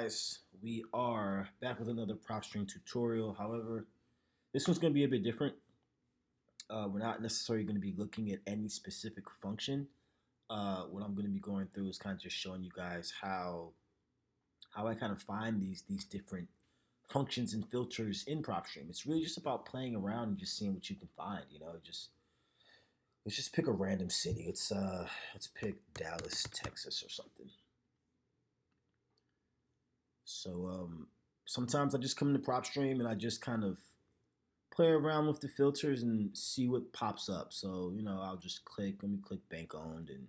guys, we are back with another PropStream tutorial. However, this one's going to be a bit different. We're not necessarily going to be looking at any specific function. What I'm going to be going through is kind of just showing you guys how I kind of find these different functions and filters in PropStream. It's really just about playing around and just seeing what you can find. Just let's just pick a random city. Let's pick Dallas, Texas, or something. So sometimes I just come into PropStream and I just kind of play around with the filters and see what pops up. So I'll just let me click bank owned and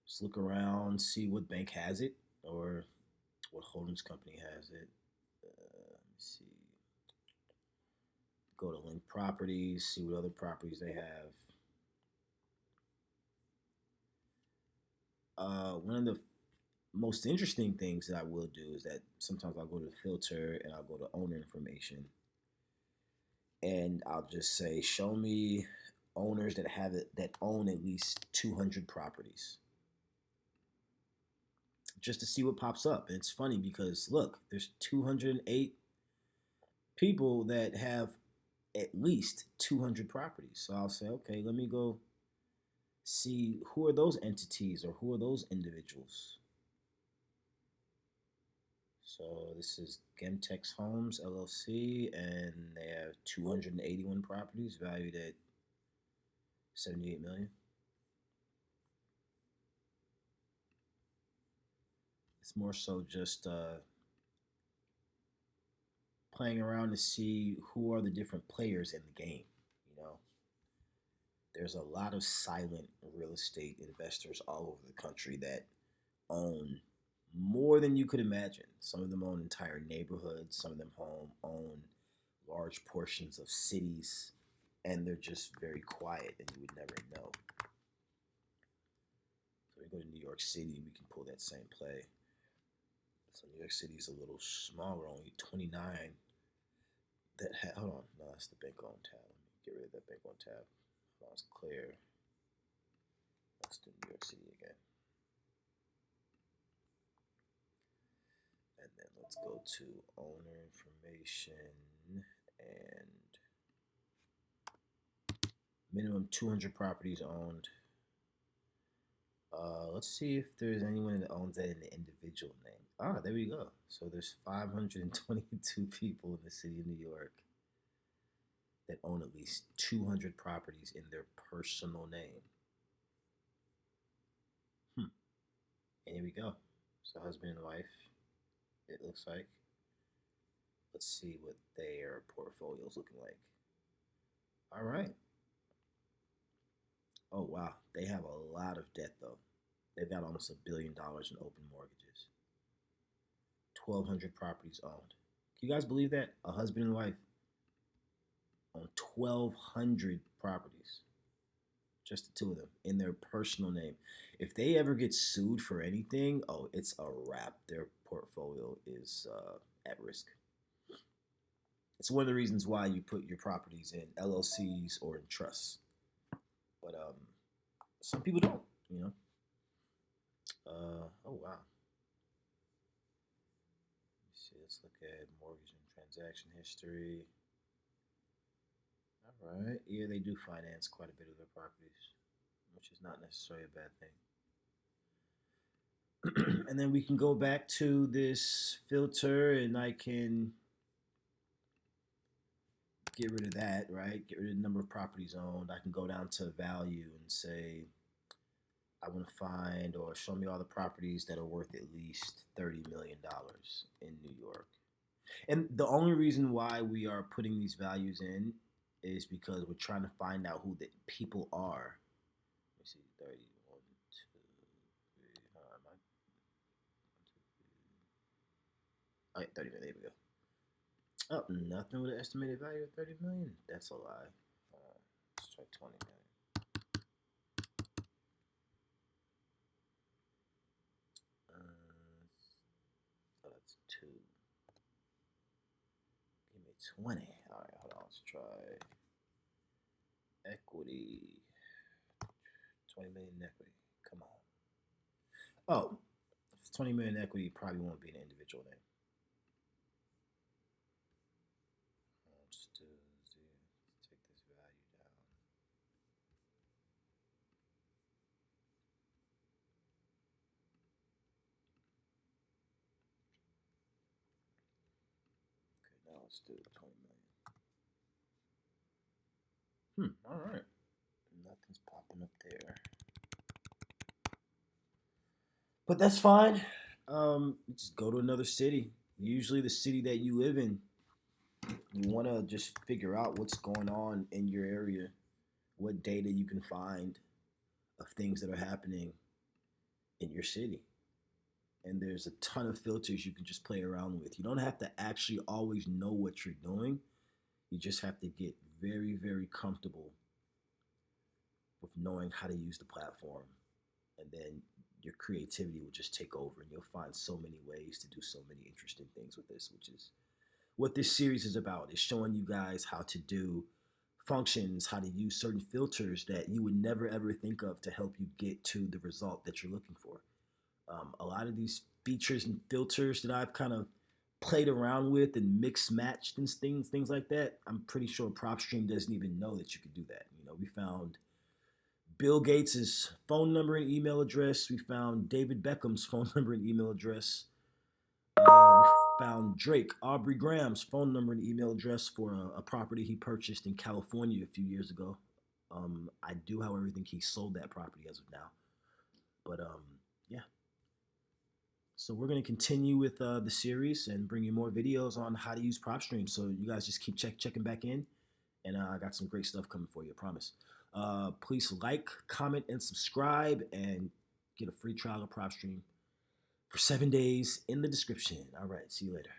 just look around, see what bank has it or what holdings company has it. Let me see. Go to link properties, see what other properties they have. One of the most interesting things that I will do is that sometimes I'll go to the filter and I'll go to owner information and I'll just say show me owners that own at least 200 properties just to see what pops up. And it's funny because look, there's 208 people that have at least 200 properties. So I'll say, okay, let me go see who are those entities or who are those individuals. So this is Gemtex Homes LLC, and they have 281 properties valued at 78 million. It's more so just playing around to see who are the different players in the game. There's a lot of silent real estate investors all over the country that own more than you could imagine. Some of them own entire neighborhoods, some of them own large portions of cities, and they're just very quiet and you would never know. So we go to New York City, we can pull that same play. So New York City is a little smaller, only 29 that hold on, no, that's the bank on tab. Let me get rid of that bank on tab. Hold on, it's clear. Let's do New York City again. And then let's go to owner information and minimum 200 properties owned. Let's see if there's anyone that owns that in the individual name. Ah, there we go. So there's 522 people in the city of New York that own at least 200 properties in their personal name. And here we go. So husband and wife, it looks like. Let's see what their portfolio is looking like. All right. Oh, wow. They have a lot of debt, though. They've got almost $1 billion in open mortgages. 1,200 properties owned. Can you guys believe that? A husband and wife own 1,200 properties. Just the two of them in their personal name. If they ever get sued for anything, oh, it's a wrap. Their portfolio is at risk. It's one of the reasons why you put your properties in LLCs or in trusts. But some people don't. Oh wow. Let's see. Let's look at mortgage and transaction history. All right. Yeah, they do finance quite a bit of their properties, which is not necessarily a bad thing. And then we can go back to this filter, and I can get rid of that, right? Get rid of the number of properties owned. I can go down to value and say I want to find or show me all the properties that are worth at least $30 million in New York. And the only reason why we are putting these values in is because we're trying to find out who the people are. Let me see, 30, 1, 2, 3, all right, 30 million, there we go. Oh, nothing with an estimated value of 30 million? That's a lie. Let's try 20 million. Oh, that's 2. Give me 20. All right, hold on. Let's try equity. 20 million in equity. Come on. Oh, $20 million equity probably won't be an individual name. Let's do take this value down. Okay, now let's do 20 million. All right. Nothing's popping up there. But that's fine. Just go to another city. Usually the city that you live in, you want to just figure out what's going on in your area, what data you can find of things that are happening in your city. And there's a ton of filters you can just play around with. You don't have to actually always know what you're doing. You just have to get very, very comfortable with knowing how to use the platform. And then your creativity will just take over and you'll find so many ways to do so many interesting things with this, which is what this series is about. Is showing you guys how to do functions, how to use certain filters that you would never ever think of to help you get to the result that you're looking for. A lot of these features and filters that I've kind of played around with and mixed matched and things like that, I'm pretty sure PropStream doesn't even know that you could do that. We found Bill Gates's phone number and email address. We found David Beckham's phone number and email address. We found Drake, Aubrey Graham's phone number and email address for a property he purchased in California a few years ago. I do, however, think he sold that property as of now. But yeah. So we're going to continue with the series and bring you more videos on how to use PropStream. So you guys just keep checking back in. And I got some great stuff coming for you, I promise. Please like, comment, and subscribe, and get a free trial of PropStream for 7 days in the description. All right, see you later.